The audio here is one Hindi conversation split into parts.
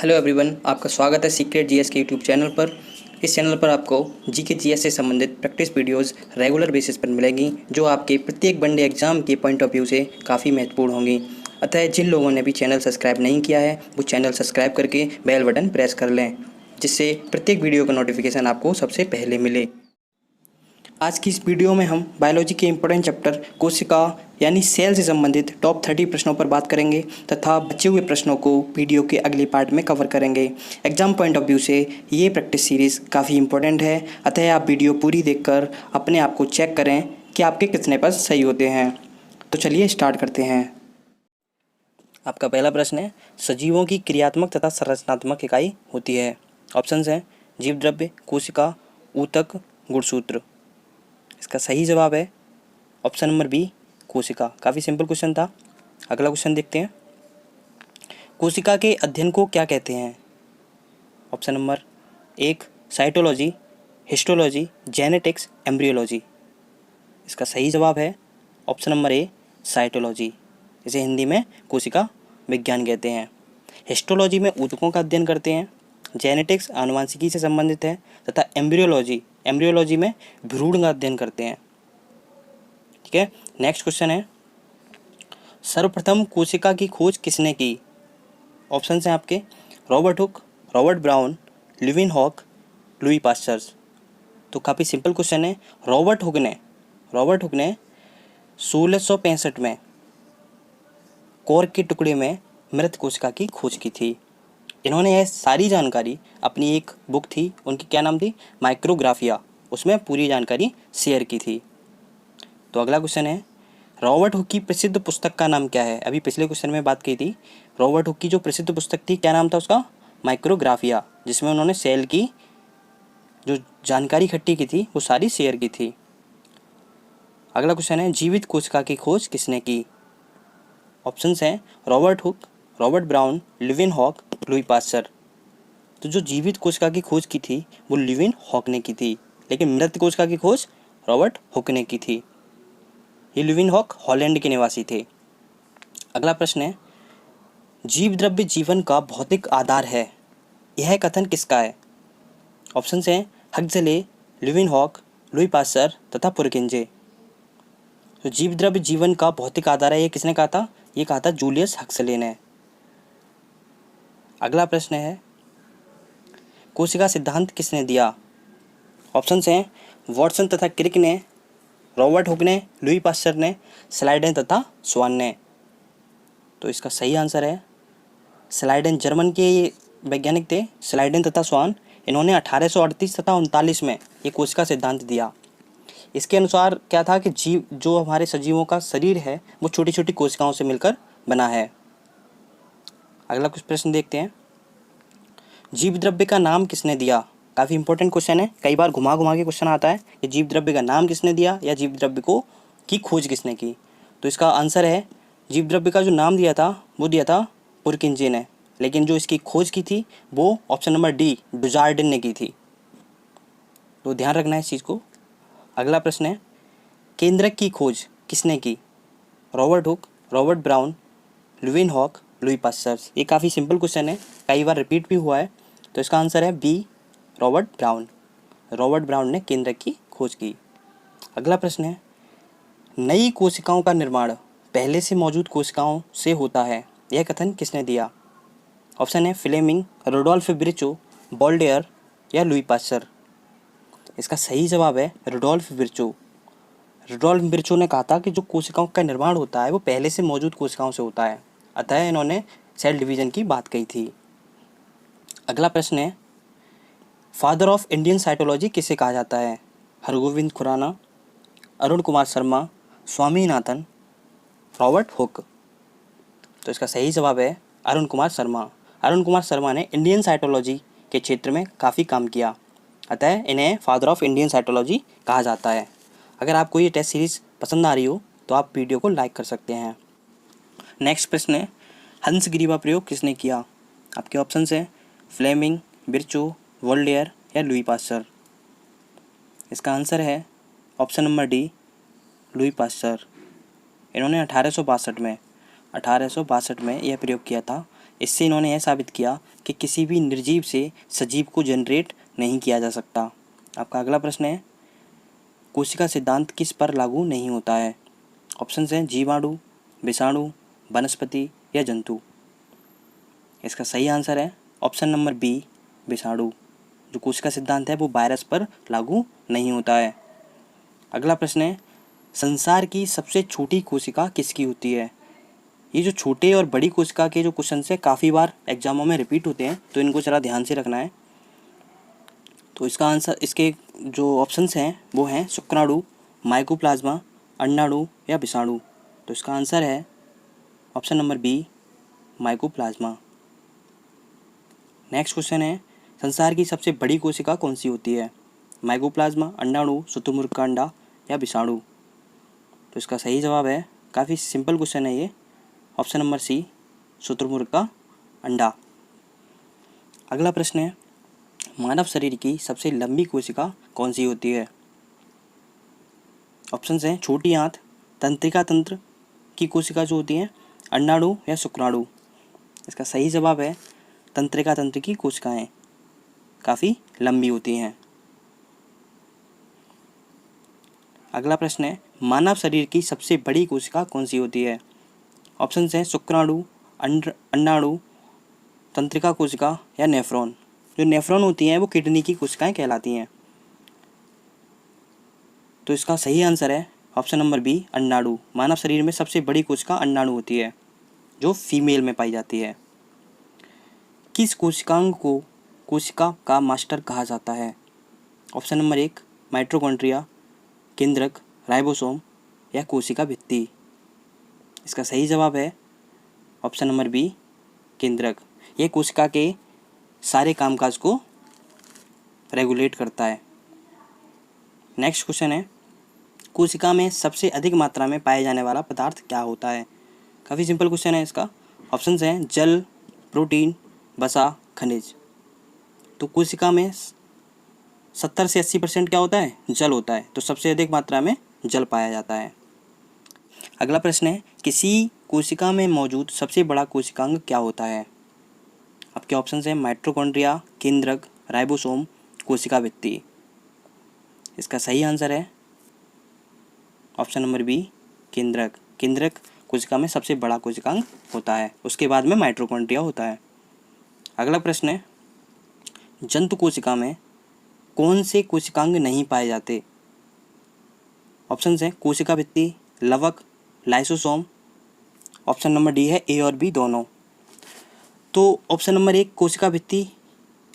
हेलो एवरीवन, आपका स्वागत है सीक्रेट जीएस के यूट्यूब चैनल पर। इस चैनल पर आपको जीके जीएस से संबंधित प्रैक्टिस वीडियोस रेगुलर बेसिस पर मिलेंगी, जो आपके प्रत्येक वनडे एग्जाम के पॉइंट ऑफ व्यू से काफ़ी महत्वपूर्ण होंगी। अतः जिन लोगों ने भी चैनल सब्सक्राइब नहीं किया है वो चैनल सब्सक्राइब करके बेल बटन प्रेस कर लें, जिससे प्रत्येक वीडियो का नोटिफिकेशन आपको सबसे पहले मिले। आज की इस वीडियो में हम बायोलॉजी के इम्पोर्टेंट चैप्टर कोशिका यानी सेल से संबंधित टॉप 30 प्रश्नों पर बात करेंगे तथा बचे हुए प्रश्नों को वीडियो के अगले पार्ट में कवर करेंगे। एग्जाम पॉइंट ऑफ व्यू से ये प्रैक्टिस सीरीज़ काफ़ी इंपॉर्टेंट है, अतः आप वीडियो पूरी देखकर अपने आप को चेक करें कि आपके कितने पर सही होते हैं। तो चलिए स्टार्ट करते हैं। आपका पहला प्रश्न है, सजीवों की क्रियात्मक तथा संरचनात्मक इकाई होती है। ऑप्शंस हैं जीव द्रव्य, कोशिका, ऊतक, गुणसूत्र। इसका सही जवाब है ऑप्शन नंबर बी, कोशिका। काफ़ी सिंपल क्वेश्चन था। अगला क्वेश्चन देखते हैं। कोशिका के अध्ययन को क्या कहते हैं? ऑप्शन नंबर एक, साइटोलॉजी, हिस्टोलॉजी, जेनेटिक्स, एम्ब्रियोलॉजी। इसका सही जवाब है ऑप्शन नंबर ए, साइटोलॉजी। इसे हिंदी में कोशिका विज्ञान कहते हैं। हिस्टोलॉजी में ऊतकों का अध्ययन करते हैं। जेनेटिक्स आनुवांशिकी से संबंधित है तथा एम्ब्रियोलॉजी में भ्रूण का अध्ययन करते हैं। ठीक है, नेक्स्ट क्वेश्चन है, सर्वप्रथम कोशिका की खोज किसने की? ऑप्शन हैं आपके Robert Hooke, Robert Brown, Leeuwenhoek, Louis Pasteur. तो काफ़ी सिंपल क्वेश्चन है। रॉबर्ट हुक ने 1665 में कॉर्क के टुकड़े में मृत कोशिका की खोज की थी। इन्होंने यह सारी जानकारी अपनी एक बुक थी, उनकी क्या नाम थी, माइक्रोग्राफिया, उसमें पूरी जानकारी शेयर की थी। तो अगला क्वेश्चन है, रॉबर्ट हुक की प्रसिद्ध पुस्तक का नाम क्या है? अभी पिछले क्वेश्चन में बात की थी। रॉबर्ट हुक की जो प्रसिद्ध पुस्तक थी, क्या नाम था उसका? माइक्रोग्राफिया, जिसमें उन्होंने सेल की जो जानकारी इकट्ठी की थी वो सारी शेयर की थी। अगला क्वेश्चन है, जीवित कोशिका की खोज किसने की? ऑप्शंस हैं Robert Hooke, Robert Brown, Leeuwenhoek, Louis Pasteur. तो जो जीवित कोशिका की खोज की थी वो लिविनहॉक ने की थी, लेकिन मृत कोशिका की खोज रॉबर्ट हुक ने की थी। ये लिविनहॉक हॉलैंड के निवासी थे। अगला प्रश्न है, जीव द्रव्य जीवन का भौतिक आधार है, यह कथन किसका है? ऑप्शंस हैं हक्सले, लिविनहॉक, लुई पास्चर तथा पुरकिंजे। तो जीव द्रव्य जीवन का भौतिक आधार है, ये किसने कहा था? ये कहा था जूलियस हक्सले ने। अगला प्रश्न है, कोशिका सिद्धांत किसने दिया? ऑप्शंस हैं वॉटसन तथा क्रिक ने, रॉबर्ट हुक ने, लुई पास्चर ने, स्लाइडेन तथा स्वान ने। तो इसका सही आंसर है स्लाइडेन। जर्मन के वैज्ञानिक थे स्लाइडेन तथा स्वान। इन्होंने 1838 तथा 39 में ये कोशिका सिद्धांत दिया। इसके अनुसार क्या था कि जीव जो हमारे सजीवों का शरीर है वो छोटी छोटी कोशिकाओं से मिलकर बना है। अगला कुछ प्रश्न देखते हैं, जीव द्रव्य का नाम किसने दिया? काफ़ी इंपॉर्टेंट क्वेश्चन है, कई बार घुमा घुमा के क्वेश्चन आता है कि जीव द्रव्य का नाम किसने दिया या जीव द्रव्य को की खोज किसने की। तो इसका आंसर है जीव द्रव्य का जो नाम दिया था वो दिया था पुरकिंजे ने, लेकिन जो इसकी खोज की थी वो ऑप्शन नंबर डी, डुजार्डिन ने की थी। तो ध्यान रखना है इस चीज़ को। अगला प्रश्न है, केंद्रक की खोज किसने की? Robert Hooke, Robert Brown, Leeuwenhoek, Louis Pasteur. ये काफ़ी सिंपल क्वेश्चन है, कई बार रिपीट भी हुआ है। तो इसका आंसर है B, Robert Brown. Robert Brown ने केंद्रक की खोज की। अगला प्रश्न है, नई कोशिकाओं का निर्माण पहले से मौजूद कोशिकाओं से होता है, यह कथन किसने दिया? ऑप्शन है फ्लेमिंग, रुडोल्फ विर्चो, बोल्डेयर या लुई पास्चर। इसका सही जवाब है रुडोल्फ विर्चो। रुडोल्फ विर्चो ने कहा था कि जो कोशिकाओं का निर्माण होता है वो पहले से मौजूद कोशिकाओं से होता है, अतः इन्होंने सेल डिवीजन की बात कही थी। अगला प्रश्न है, फादर ऑफ इंडियन साइटोलॉजी किसे कहा जाता है? Hargobind Khorana, Arun Kumar Sharma, Swaminathan, Robert Hooke. तो इसका सही जवाब है अरुण कुमार शर्मा। अरुण कुमार शर्मा ने इंडियन साइटोलॉजी के क्षेत्र में काफ़ी काम किया, अतः इन्हें फादर ऑफ इंडियन साइटोलॉजी कहा जाता है। अगर आपको ये टेस्ट सीरीज़ पसंद आ रही हो तो आप वीडियो को लाइक कर सकते हैं। नेक्स्ट प्रश्न है, हंसग्रीवा प्रयोग किसने किया? आपके ऑप्शंस हैं फ्लेमिंग, विर्चो, वोल्डेयर या लुई पास्चर। इसका आंसर है option number D, Louis Pasteur. इन्होंने 1862 में यह प्रयोग किया था। इससे इन्होंने यह साबित किया कि किसी भी निर्जीव से सजीव को जनरेट नहीं किया जा सकता। आपका अगला प्रश्न है, कोशिका सिद्धांत किस पर लागू नहीं होता है? ऑप्शन हैं जीवाणु, विषाणु, वनस्पति या जंतु। इसका सही आंसर है ऑप्शन नंबर बी, विषाणु। जो कोशिका सिद्धांत है वो वायरस पर लागू नहीं होता है। अगला प्रश्न है, संसार की सबसे छोटी कोशिका किसकी होती है? ये जो छोटे और बड़ी कोशिका के जो क्वेश्चन है काफ़ी बार एग्जामों में रिपीट होते हैं, तो इनको ज़रा ध्यान से रखना है। तो इसका आंसर, इसके जो ऑप्शंस हैं वो हैं शुक्राणु, माइकोप्लाज्मा, अंडाणु या विषाणु। तो इसका आंसर है option number B, mycoplasma. Next question है, संसार की सबसे बड़ी कोशिका कौन सी होती है? माइकोप्लाज्मा, अंडाणु, शुतुरमुर्ग का अंडा या विषाणु। तो इसका सही जवाब है, काफ़ी सिंपल क्वेश्चन है ये, ऑप्शन नंबर सी, शुतुरमुर्ग का अंडा। अगला प्रश्न है, मानव शरीर की सबसे लंबी कोशिका कौन सी होती है? ऑप्शंस हैं छोटी आंत, तंत्रिका तंत्र की कोशिका जो होती हैं, अंडाणु या शुक्राणु। इसका सही जवाब है तंत्रिका तंत्र की कोशिकाएं काफ़ी लंबी होती हैं। अगला प्रश्न है, मानव शरीर की सबसे बड़ी कोशिका कौन सी होती है? ऑप्शंस हैं शुक्राणु, अंडाणु, तंत्रिका कोशिका या नेफ्रॉन। जो नेफ्रॉन होती हैं वो किडनी की कोशिकाएं कहलाती हैं। तो इसका सही आंसर है ऑप्शन नंबर बी, अंडाणु। मानव शरीर में सबसे बड़ी कोशिका अंडाणु होती है जो फीमेल में पाई जाती है। किस कोशिकांग को कोशिका का मास्टर कहा जाता है? ऑप्शन नंबर एक, माइटोकॉन्ड्रिया, केंद्रक, राइबोसोम या कोशिका भित्ति। इसका सही जवाब है ऑप्शन नंबर बी, केंद्रक। यह कोशिका के सारे कामकाज को रेगुलेट करता है। नेक्स्ट क्वेश्चन है, कोशिका में सबसे अधिक मात्रा में पाए जाने वाला पदार्थ क्या होता है? काफ़ी सिंपल क्वेश्चन है इसका। ऑप्शंस हैं जल, प्रोटीन, वसा, खनिज। तो कोशिका में 70 से 80% क्या होता है? जल होता है। तो सबसे अधिक मात्रा में जल पाया जाता है। अगला प्रश्न है, किसी कोशिका में मौजूद सबसे बड़ा कोशिकांग क्या होता है? आपके ऑप्शंस हैं माइटोकॉन्ड्रिया, केंद्रक, राइबोसोम, कोशिका भित्ति। इसका सही आंसर है ऑप्शन नंबर बी, केंद्रक। केंद्रक कोशिका में सबसे बड़ा कोशिकांग होता है, उसके बाद में माइटोकॉन्ड्रिया होता है। अगला प्रश्न है, जंतु कोशिका में कौन से कोशिकांग नहीं पाए जाते? ऑप्शंस हैं कोशिका भित्ति, लवक, लाइसोसोम। ऑप्शन नंबर डी है ए और बी दोनों। तो ऑप्शन नंबर एक, कोशिका भित्ति।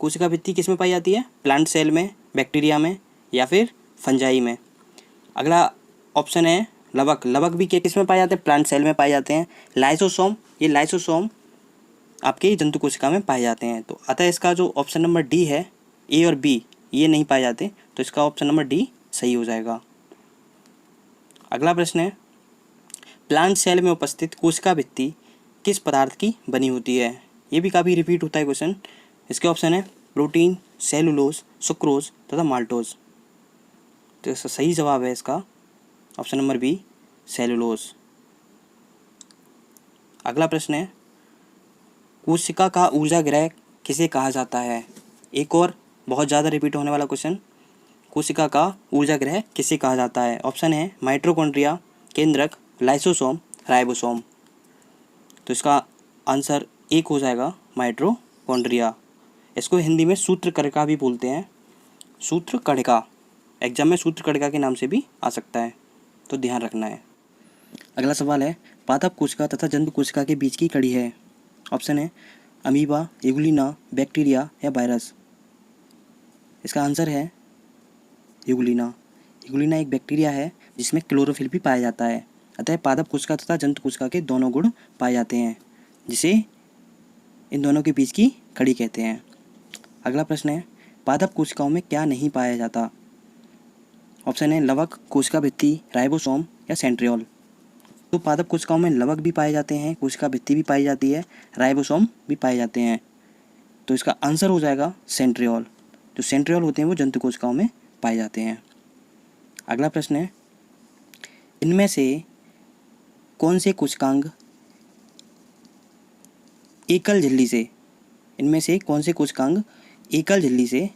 कोशिका भित्ति किस में पाई जाती है? प्लांट सेल में, बैक्टीरिया में या फिर फंजाई में। अगला ऑप्शन है लवक। लवक भी किस में पाए जाते हैं? प्लांट सेल में पाए जाते हैं। लाइसोसोम, ये लाइसोसोम आपके जंतु कोशिका में पाए जाते हैं। तो अतः इसका जो ऑप्शन नंबर डी है, ए और बी ये नहीं पाए जाते, तो इसका ऑप्शन नंबर डी सही हो जाएगा। अगला प्रश्न है, प्लांट सेल में उपस्थित कोशिका भित्ति किस पदार्थ की बनी होती है? ये भी काफ़ी रिपीट होता है क्वेश्चन। इसके ऑप्शन है प्रोटीन, सेलुलोज, सुक्रोज तथा माल्टोज। तो इसका सही जवाब है इसका ऑप्शन नंबर बी, सेलुलोज। अगला प्रश्न है, कोशिका का ऊर्जा गृह किसे कहा जाता है? एक और बहुत ज़्यादा रिपीट होने वाला क्वेश्चन, कोशिका का ऊर्जा गृह किसे कहा जाता है? ऑप्शन है माइटोकॉन्ड्रिया, केंद्रक, लाइसोसोम, राइबोसोम। तो इसका आंसर एक हो जाएगा माइटोकॉन्ड्रिया। इसको हिंदी में सूत्र कणिका भी बोलते हैं। सूत्र कणिका, एग्जाम में सूत्र कणिका के नाम से भी आ सकता है, तो ध्यान रखना है। अगला सवाल है, पादप कोशिका तथा जंतु कोशिका के बीच की कड़ी है। ऑप्शन है अमीबा, यूग्लिना, बैक्टीरिया या वायरस। इसका आंसर है यूग्लिना। यूग्लिना एक बैक्टीरिया है जिसमें क्लोरोफिल भी पाया जाता है। अतः पादप कोशिका तथा जंतु कोशिका के दोनों गुण पाए जाते हैं, जिसे इन दोनों के बीच की कड़ी कहते हैं। अगला प्रश्न है, पादप कोशिकाओं में क्या नहीं पाया जाता? ऑप्शन है लवक, कोशिका भित्ति, राइबोसोम या सेंट्रियोल। तो पादप कोशिकाओं में लवक भी पाए जाते हैं, कोशिका भित्ति भी पाई जाती है, राइबोसोम भी पाए जाते हैं। तो इसका आंसर हो जाएगा सेंट्रियोल। जो सेंट्रियोल होते हैं वो जंतु कोशिकाओं में पाए जाते हैं। अगला प्रश्न है, इनमें से कौन से कोशिकांग एकल झिल्ली से, इनमें से कौन से कोशिकांग एकल झिल्ली से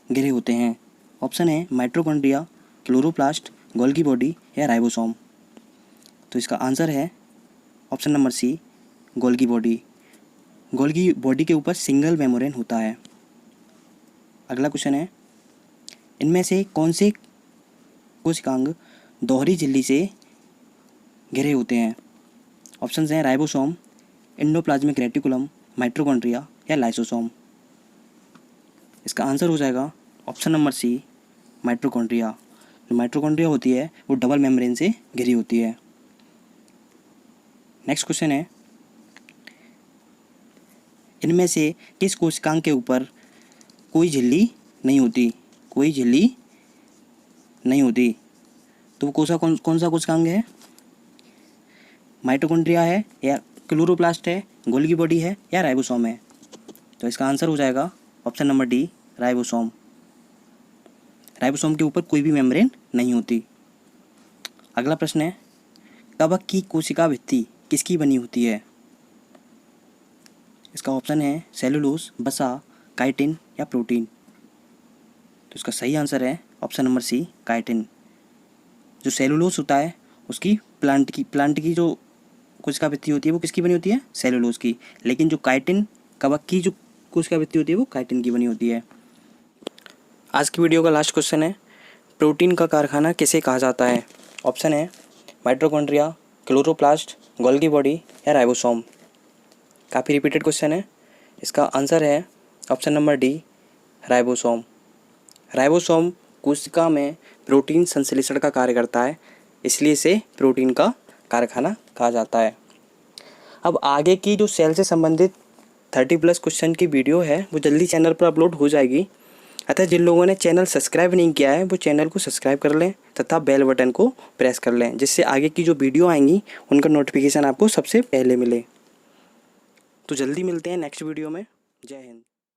घिरे होते हैं? ऑप्शन है माइटोकॉन्ड्रिया, क्लोरोप्लास्ट, गोल्गी बॉडी या राइबोसोम। तो इसका आंसर है option number C, Golgi body. Golgi body के ऊपर सिंगल मेम्ब्रेन होता है। अगला क्वेश्चन है, इनमें से कौन से कोशिकांग दोहरी झिल्ली से घिरे होते हैं? ऑप्शंस हैं राइबोसोम, एंडोप्लाज्मिक रेटिकुलम, माइटोकॉन्ड्रिया या लाइसोसोम। इसका आंसर हो जाएगा ऑप्शन नंबर सी, माइटोकॉन्ड्रिया। जो माइटोकॉन्ड्रिया होती है वो डबल मेम्ब्रेन से घिरी होती है। नेक्स्ट क्वेश्चन है, इनमें से किस कोशिकांग के ऊपर कोई झिल्ली नहीं होती? कोई झिल्ली नहीं होती। तो वो कौन सा कोशिकांग है? माइटोकॉन्ड्रिया है या क्लोरोप्लास्ट है, गोल्गी बॉडी है या राइबोसोम है? तो इसका आंसर हो जाएगा option number D, ribosome. Ribosome के ऊपर कोई भी मेम्ब्रेन नहीं होती। अगला प्रश्न है, कवक की कोशिका भित्ति किसकी बनी होती है? इसका ऑप्शन है सेलुलोज, वसा, काइटिन या प्रोटीन। तो इसका सही आंसर है ऑप्शन नंबर सी, काइटिन। जो सेलुलोज होता है उसकी प्लांट की जो कोशिका भित्ति होती है वो किसकी बनी होती है? सेलुलोज की। लेकिन जो काइटिन, कवक की जो कोशिका भित्ति होती है वो काइटिन की बनी होती है। आज की वीडियो का लास्ट क्वेश्चन है, प्रोटीन का कारखाना किसे कहा जाता है? ऑप्शन है माइटोकॉन्ड्रिया, क्लोरोप्लास्ट, गोल्गी बॉडी या राइबोसोम। काफ़ी रिपीटेड क्वेश्चन है। इसका आंसर है option number D, ribosome. Ribosome कोशिका में प्रोटीन संश्लेषण का कार्य करता है, इसलिए इसे प्रोटीन का कारखाना कहा जाता है। अब आगे की जो सेल से संबंधित 30+ क्वेश्चन की वीडियो है वो जल्दी चैनल पर अपलोड हो जाएगी। अतः जिन लोगों ने चैनल सब्सक्राइब नहीं किया है वो चैनल को सब्सक्राइब कर लें तथा बेल बटन को प्रेस कर लें, जिससे आगे की जो वीडियो आएंगी उनका नोटिफिकेशन आपको सबसे पहले मिले। तो जल्दी मिलते हैं नेक्स्ट वीडियो में। जय हिंद।